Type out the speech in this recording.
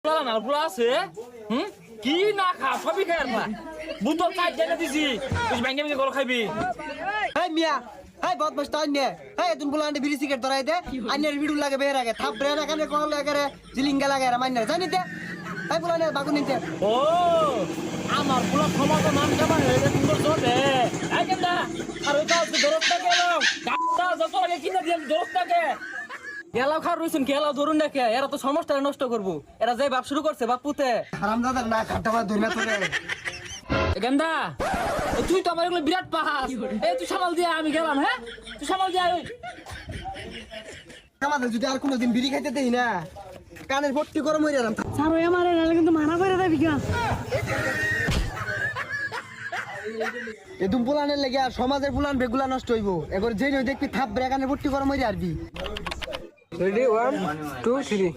আছে কি না খা সবই খাই না বুতল চাই জেনে দিছি তুই ব্যাংকে ব্যাংকে গরো খাইবি এই মিয়া এই বদমাস তাই নে এই তুমি বলা আন্ডে বিড়ি সিগারেট ধরাই দে আন্নের ভিড়ু লাগে বের আগে থাপ ব্রেন এখানে কোন লাগে রে জিলিঙ্গা লাগে রে মাইনে জানি দে এই বলা নে বাগু নিতে ও আমার পুরো ক্ষমতা নাম কেমন হয়ে গেছে সুন্দর চলে এই কেন্দা আর ওই তো দরজটা গেল গাছটা যত লাগে কিনে দিলাম দরজটাকে গেলাও খার রইছুন গেলাও ধরুন না কে এরা তো সমস্যা নষ্ট করবো এরা যে বাপ শুরু করছে বাপুতে হারামজাদা না খাটা মা ধরে তোরে গেন্দা তুই তো আমার এগুলো বিরাট পাহাস এই তুই সামাল দিয়া আমি গেলাম হ্যাঁ তুই সামাল দিয়া আমাদের যদি আর কোনোদিন বিড়ি খাইতে দেই না কানের ভর্তি গরম হয়ে গেলাম ছাড়ো আমারে নালে কিন্তু মানা করে দেবি কেন এ তুমি পোলানের লেগে আর সমাজের পোলান বেগুলা নষ্ট হইব এবার যেই নই দেখবি থাপ ব্রে কানের ভর্তি গরম হয়ে যাবি Ready, 1, 2, 3.